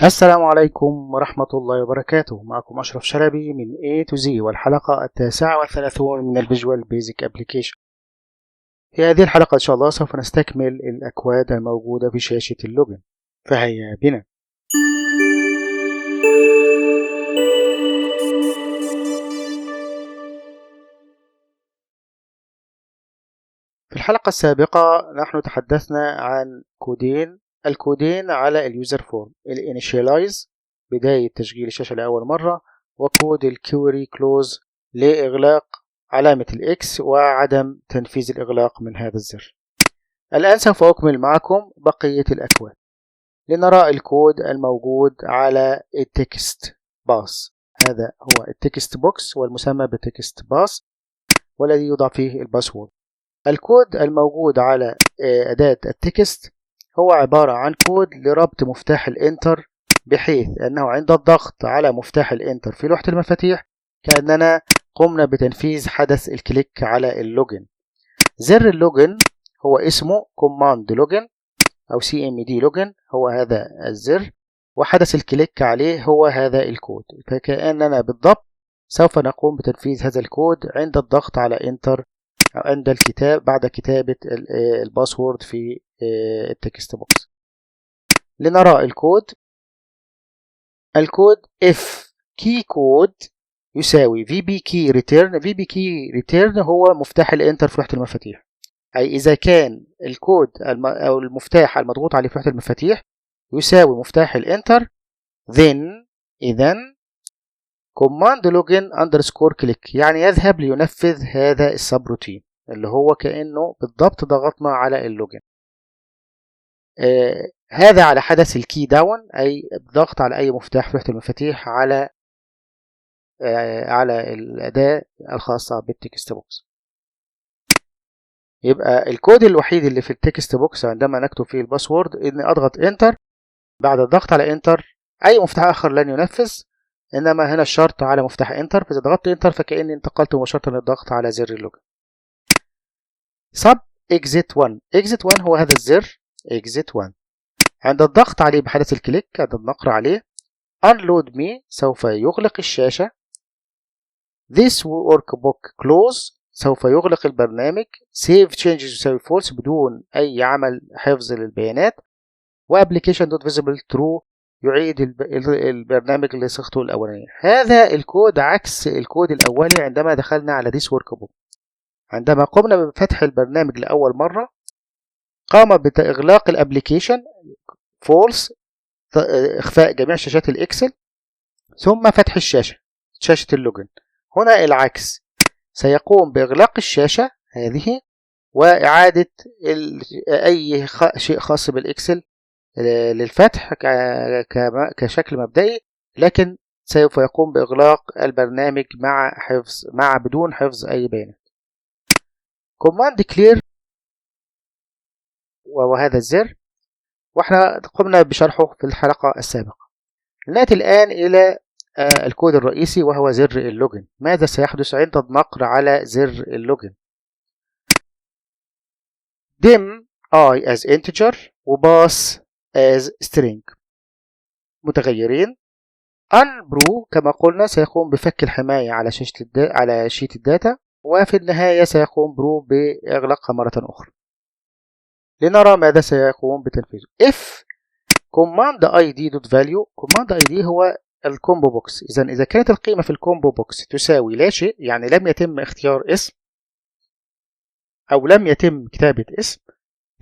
السلام عليكم ورحمة الله وبركاته. معكم أشرف شلبي من A to Z، والحلقة 39 من الفيجوال بيزك أبليكيشن. في هذه الحلقة إن شاء الله سوف نستكمل الأكواد الموجودة في شاشة اللوجن، فهيا بنا. في الحلقة السابقة نحن تحدثنا عن الكودين على اليوزر فورم: الانيشيالايز بداية تشغيل الشاشة لأول مرة، وكود الكويري كلوز لإغلاق علامة الإكس وعدم تنفيذ الإغلاق من هذا الزر. الآن سوف أكمل معكم بقية الأكواد لنرى الكود الموجود على التكست باس. هذا هو التكست بوكس والمسمى بالتكست باس، والذي يوضع فيه الباسورد. الكود الموجود على أداة التكست هو عبارة عن كود لربط مفتاح الإنتر، بحيث أنه عند الضغط على مفتاح الإنتر في لوحة المفاتيح كأننا قمنا بتنفيذ حدث الكليك على اللوجن. زر اللوجن هو اسمه كوماند لوجن أو CMD لوجن، هو هذا الزر، وحدث الكليك عليه هو هذا الكود. فكأننا بالضبط سوف نقوم بتنفيذ هذا الكود عند الضغط على إنتر عند بعد كتابة الباسورد في التكست بوكس. لنرى الكود if key code يساوي VB key return. VB key return هو مفتاح الانتر في لوحة المفاتيح، أي إذا كان الكود أو المفتاح المضغوط عليه في لوحة المفاتيح يساوي مفتاح الانتر، إذن command login underscore click، يعني يذهب لينفذ هذا السبروتين اللي هو كأنه بالضبط ضغطنا على اللوجن. هذا على حدث الكي داون، أي الضغط على أي مفتاح في لوحة المفاتيح على الأداة الخاصة بالتكست بوكس. يبقى الكود الوحيد اللي في التكست بوكس عندما نكتب فيه الباسورد إني أضغط انتر، بعد الضغط على انتر أي مفتاح آخر لن ينفذ، إنما هنا الشرط على مفتاح انتر، فإذا ضغطت انتر فكأني انتقلت مباشرة للضغط على زر اللوجن. sub exit 1 هو هذا الزر exit 1. عند الضغط عليه بحدث الكليك، عند النقر عليه unload me سوف يغلق الشاشة. this workbook close سوف يغلق البرنامج. save changes يساوي false بدون أي عمل حفظ للبيانات. و application not visible true يعيد البرنامج لصيغته الأولانية. هذا الكود عكس الكود الأولي عندما دخلنا على this workbook. عندما قمنا بفتح البرنامج لأول مرة قام بإغلاق الابليكيشن فولس، إخفاء جميع شاشات الإكسل، ثم فتح شاشة اللوجن. هنا العكس، سيقوم بإغلاق الشاشة هذه وإعادة أي شيء خاص بالإكسل للفتح كشكل مبدئي، لكن سوف يقوم بإغلاق البرنامج بدون حفظ أي بيانات. command clear وهذا الزر، واحنا قمنا بشرحه في الحلقة السابقة. نأتي الآن إلى الكود الرئيسي وهو زر اللوجن. ماذا سيحدث عند النقر على زر اللوجن؟ dim I as integer وباس as string متغيرين. unbrew كما قلنا سيقوم بفك الحماية على شيت الداتا، وفي النهاية سيقوم برو بإغلاقها مرة أخرى. لنرى ماذا سيقوم بتنفيذه. if command id.value، command id هو الكومبو بوكس. إذا كانت القيمة في الكومبو بوكس تساوي لا شيء، يعني لم يتم اختيار اسم أو لم يتم كتابة اسم،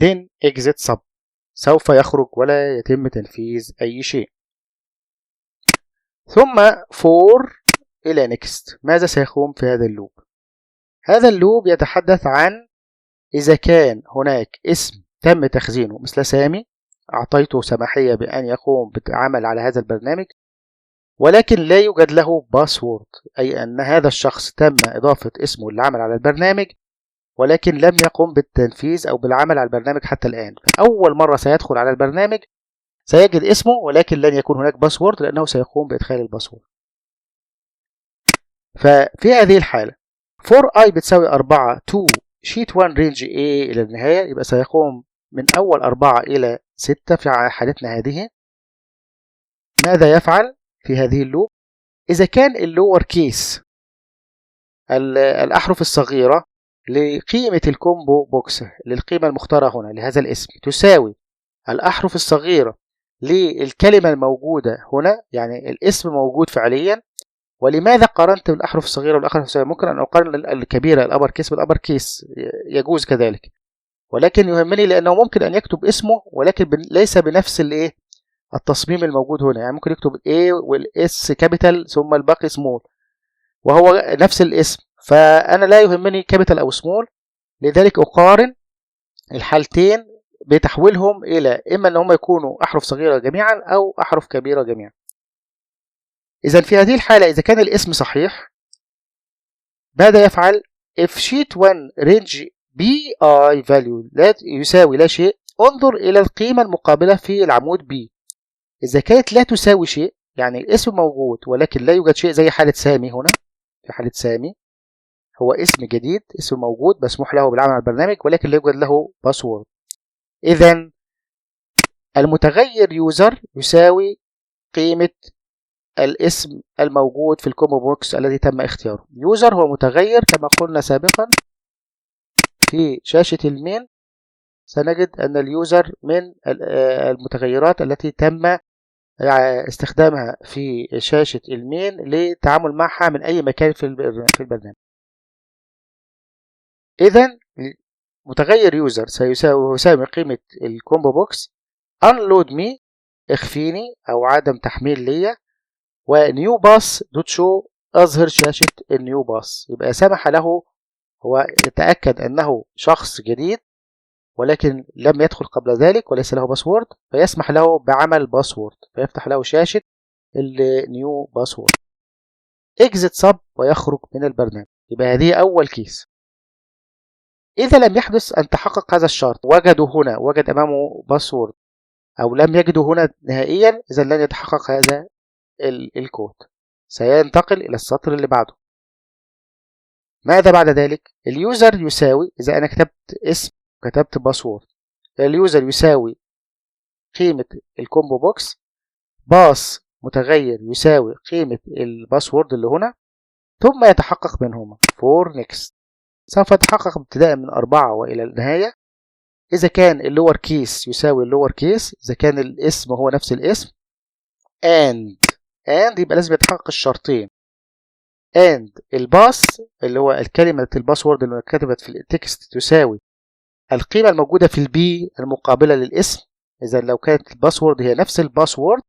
then exit sub سوف يخرج ولا يتم تنفيذ أي شيء. ثم for إلى next. ماذا سيقوم في هذا اللوب؟ هذا اللوب يتحدث عن إذا كان هناك اسم تم تخزينه مثل سامي، أعطيته سماحية بأن يقوم بالعمل على هذا البرنامج، ولكن لا يوجد له باسورد، أي أن هذا الشخص تم إضافة اسمه للعمل على البرنامج ولكن لم يقم بالتنفيذ أو بالعمل على البرنامج حتى الآن. أول مرة سيدخل على البرنامج سيجد اسمه ولكن لن يكون هناك باسورد لأنه سيقوم بإدخال الباسورد. ففي هذه الحالة for i بتساوي 4 to شيت 1 رينج A إلى النهاية، يبقى سيقوم من أول 4 إلى 6 في حالتنا هذه. ماذا يفعل في هذه اللوب؟ إذا كان اللور كيس الأحرف الصغيرة لقيمة الكومبو بوكس، للقيمة المختارة هنا لهذا الاسم، تساوي الأحرف الصغيرة للكلمة الموجودة هنا، يعني الاسم موجود فعليا. ولماذا قارنت بالأحرف الصغيرة والأحرف الصغيرة؟ ممكن أن أقارن الكبيرة الأبر كيس بالأبر كيس، يجوز كذلك، ولكن يهمني لأنه ممكن أن يكتب اسمه ولكن ليس بنفس التصميم الموجود هنا. يعني ممكن يكتب A والS كابيتال ثم الباقي سمول وهو نفس الاسم، فأنا لا يهمني كابيتال أو سمول. لذلك أقارن الحالتين بتحويلهم إلى إما أن هم يكونوا أحرف صغيرة جميعا أو أحرف كبيرة جميعا. إذا في هذه الحالة إذا كان الاسم صحيح، ماذا يفعل؟ if sheet 1 range BI value لا يساوي لا شيء، انظر إلى القيمة المقابلة في العمود B. إذا كانت لا تساوي شيء، يعني الاسم موجود ولكن لا يوجد شيء، زي حالة سامي هنا. في حالة سامي هو اسم جديد، اسم موجود مسموح له بالعمل على البرنامج ولكن لا يوجد له باسورد. إذا المتغير يوزر يساوي قيمة الاسم الموجود في الكومبو بوكس الذي تم اختياره. يوزر هو متغير كما قلنا سابقا في شاشة المين. سنجد أن اليوزر من المتغيرات التي تم استخدامها في شاشة المين للتعامل معها من أي مكان في البرنامج. إذن متغير يوزر سيساوي قيمة الكومبو بوكس unload me اخفيني أو عدم تحميل لي، ونيو باس دوت شو أظهر شاشة النيو باس. يبقى سمح له، هو يتأكد أنه شخص جديد ولكن لم يدخل قبل ذلك وليس له باسورد، فيسمح له بعمل باسورد فيفتح له شاشة النيو باسورد. اكزت سب ويخرج من البرنامج. يبقى هذه أول كيس. إذا لم يحدث أن تحقق هذا الشرط، وجد أمامه باسورد أو لم يجده هنا نهائيا، إذا لن يتحقق هذا الكود. سينتقل إلى السطر اللي بعده. ماذا بعد ذلك؟ اليوزر يساوي، إذا أنا كتبت اسم وكتبت باسورد، اليوزر يساوي قيمة الكومبو بوكس باس متغير يساوي قيمة الباسورد اللي هنا، ثم يتحقق منهما for next. سوف يتحقق ابتداء من 4 وإلى النهاية. إذا كان اللور كيس يساوي اللور كيس، إذا كان الاسم هو نفس الاسم، and يبقى لازم يتحقق الشرطين. and الباس اللي هو الكلمة الباسورد اللي كتبت في التكست تساوي القيمة الموجودة في البي المقابلة للاسم. إذا لو كانت الباسورد هي نفس الباسورد،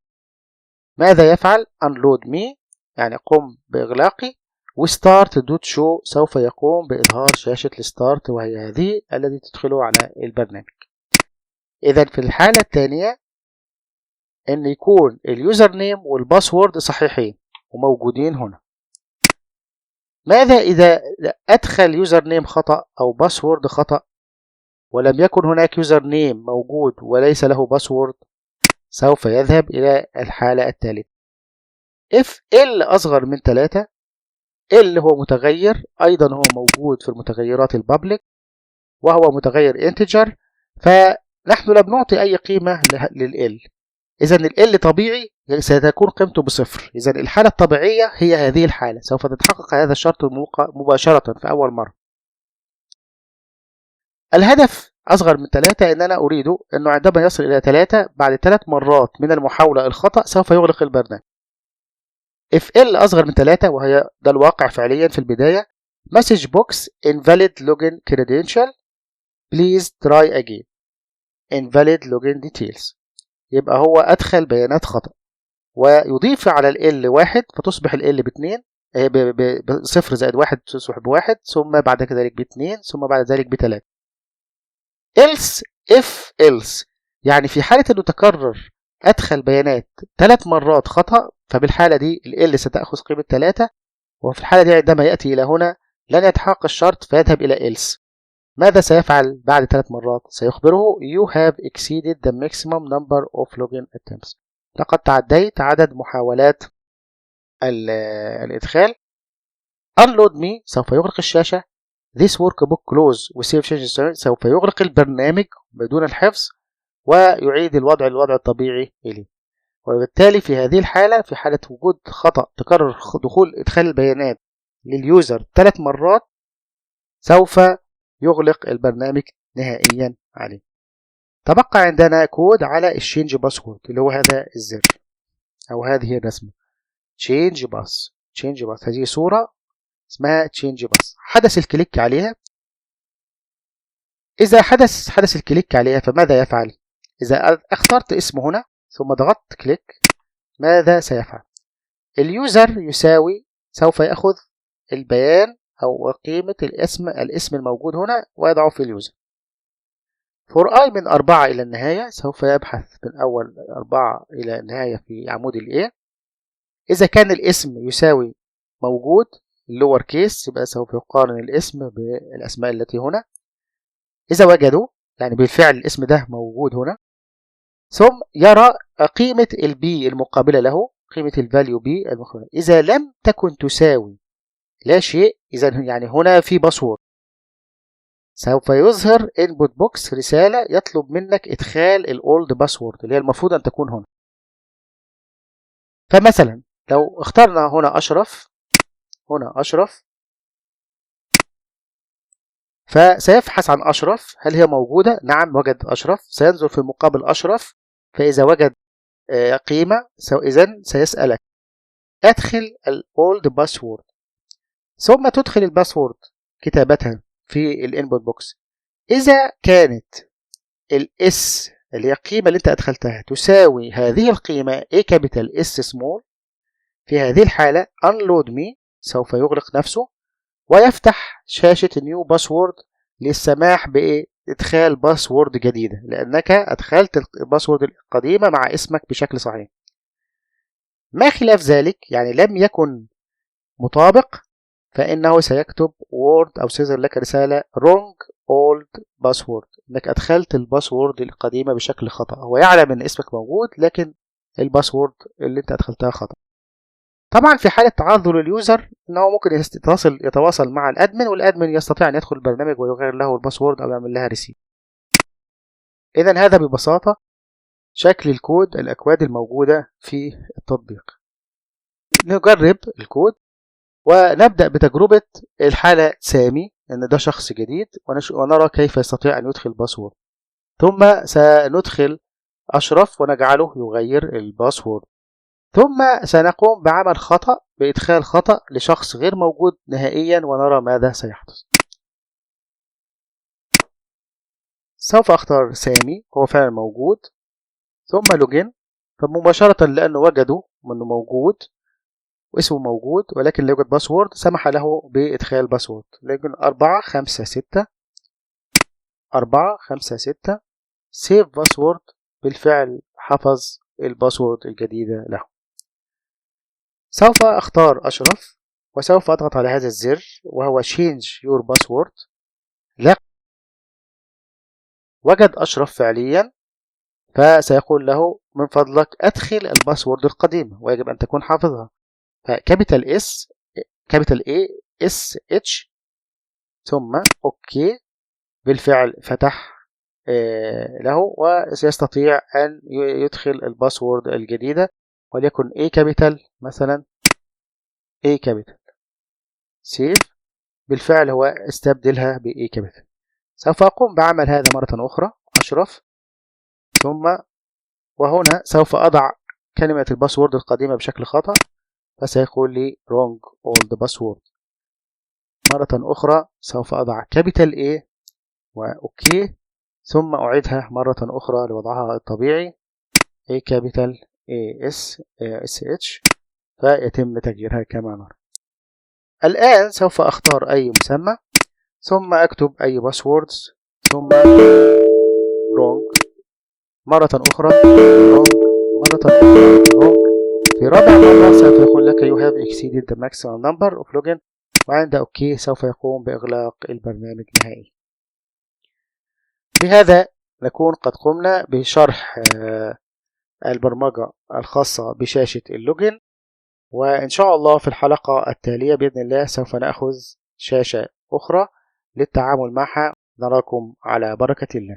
ماذا يفعل؟ unload me يعني قم بإغلاقي، وستارت دوت شو سوف يقوم بإظهار شاشة الستارت، وهي هذه التي تدخله على البرنامج. إذا في الحالة الثانية أن يكون اليوزر نيم والباسورد صحيحين وموجودين هنا. ماذا إذا أدخل يوزر نيم خطأ أو باسورد خطأ ولم يكن هناك يوزر نيم موجود وليس له باسورد؟ سوف يذهب إلى الحالة التالية. if L أصغر من 3، L هو متغير أيضا هو موجود في المتغيرات البابليك وهو متغير integer، فنحن لا بنعطي أي قيمة للL. إذا ال طبيعي ستكون قيمته بصفر. إذا الحالة الطبيعية هي هذه الحالة، سوف تتحقق هذا الشرط مباشرة في أول مرة. الهدف أصغر من 3 إن أنا أريده أنه عندما يصل إلى 3 بعد 3 مرات من المحاولة الخطأ سوف يغلق البرنامج. if L أصغر من 3 وهي ده الواقع فعليا في البداية، message box invalid login credential please try again invalid login details. يبقى هو أدخل بيانات خطأ ويضيف على ال 1 فتصبح ال ب2 بصفر زائد 1 تصبح ب1 ثم بعد ذلك ب2 ثم بعد ذلك ب3. else if else يعني في حالة أنه تكرر أدخل بيانات 3 مرات خطأ، فبالحالة دي ال ستأخذ قيمة 3، وفي الحالة دي عندما يأتي إلى هنا لن يتحقق الشرط فيذهب إلى else. ماذا سيفعل بعد 3 مرات؟ سيخبره you have exceeded the maximum number of login attempts. لقد تعديت عدد محاولات الإدخال. unload me سوف يغلق الشاشة this workbook close وsave changes سوف يغلق البرنامج بدون الحفظ ويعيد الوضع الطبيعي إليه. وبالتالي في هذه الحالة، في حالة وجود خطأ تكرر إدخال البيانات لليوزر 3 مرات، سوف يغلق البرنامج نهائيا عليه. تبقى عندنا كود على الشينج باسورد اللي هو هذا الزر أو هذه الرسمة change باس. هذه صورة اسمها change باس. حدث الكليك عليها. إذا حدث الكليك عليها فماذا يفعل؟ إذا اخترت اسم هنا ثم ضغطت كليك، ماذا سيفعل؟ اليوزر يساوي سوف يأخذ البيان أو قيمة الاسم الموجود هنا ويضعه في اليوزر. for i من 4 إلى النهاية سوف يبحث من أول 4 إلى النهاية في عمود ال A. إذا كان الاسم يساوي موجود اللور كيس يبقى سوف يقارن الاسم بالأسماء التي هنا. إذا وجدوا يعني بالفعل الاسم ده موجود هنا، ثم يرى قيمة البي المقابلة له، قيمة الفاليو بي المقابلة. إذا لم تكن تساوي لا شيء، إذا يعني هنا في باسورد، سوف يظهر input box رسالة يطلب منك إدخال الأولد باسورد اللي هي المفروض أن تكون هنا. فمثلا لو اخترنا هنا أشرف، فسيبحث عن أشرف، هل هي موجودة؟ نعم وجد أشرف. سينظر في مقابل أشرف، فإذا وجد قيمة إذن سيسألك أدخل الأولد باسورد، ثم تدخل الباسورد كتابتها في الانبوت بوكس. إذا كانت الاس اللي هي القيمة اللي انت أدخلتها تساوي هذه القيمة A capital S small، في هذه الحالة unload me سوف يغلق نفسه ويفتح شاشة new password للسماح بإدخال باسورد جديدة، لأنك أدخلت الباسورد القديمة مع اسمك بشكل صحيح. ما خلاف ذلك يعني لم يكن مطابق، فإنه سيكتب word أو سيظهر لك رسالة wrong old password، إنك أدخلت الباسورد القديمة بشكل خطأ. هو يعلم إن اسمك موجود لكن الباسورد اللي أنت أدخلتها خطأ. طبعا في حالة تعذر اليوزر إنه ممكن يتواصل مع الأدمن، والأدمن يستطيع أن يدخل البرنامج ويغير له الباسورد أو يعمل لها ريسيت. إذن هذا ببساطة شكل الكود، الأكواد الموجودة في التطبيق. نجرب الكود ونبدأ بتجربة الحالة سامي، أن ده شخص جديد، ونرى كيف يستطيع أن يدخل باسورد. ثم سندخل أشرف ونجعله يغير الباسورد. ثم سنقوم بعمل خطأ، بإدخال خطأ لشخص غير موجود نهائيا، ونرى ماذا سيحدث. سوف أختار سامي، هو فعلا موجود، ثم لوجين. فمباشرة لأنه وجدوا أنه موجود واسمه موجود ولكن لا يوجد باسورد، سمح له بإدخال باسورد. لكن 456 سيف باسورد، بالفعل حفظ الباسورد الجديدة له. سوف أختار أشرف وسوف أضغط على هذا الزر وهو change your password. لا وجد أشرف فعليا، فسيقول له من فضلك أدخل الباسورد القديمة ويجب أن تكون حافظها. فكابيتال S كابيتال A S H ثم أوكي. بالفعل فتح له وسيستطيع أن يدخل الباسورد الجديدة، وليكن A كابيتال مثلا A كابيتال سيف. بالفعل هو استبدلها ب A كابيتال. سوف أقوم بعمل هذا مرة أخرى أشرف، ثم وهنا سوف أضع كلمة الباسورد القديمة بشكل خطأ، فسيقول لي wrong old password. مرة أخرى سوف أضع كابيتال A وأوكي، ثم أعيدها مرة أخرى لوضعها الطبيعي A كابيتال A S H، فيتم تغييرها كما نرى. الآن سوف أختار أي مسمى ثم أكتب أي باسوردز، ثم wrong مرة أخرى wrong مرة أخرى wrong. في رابع مرة سوف يقول لك you have exceeded the maximum number of login، وعند أوكي سوف يقوم بإغلاق البرنامج نهائي. بهذا نكون قد قمنا بشرح البرمجة الخاصة بشاشة اللوجن، وإن شاء الله في الحلقة التالية بإذن الله سوف نأخذ شاشة أخرى للتعامل معها. نراكم على بركة الله.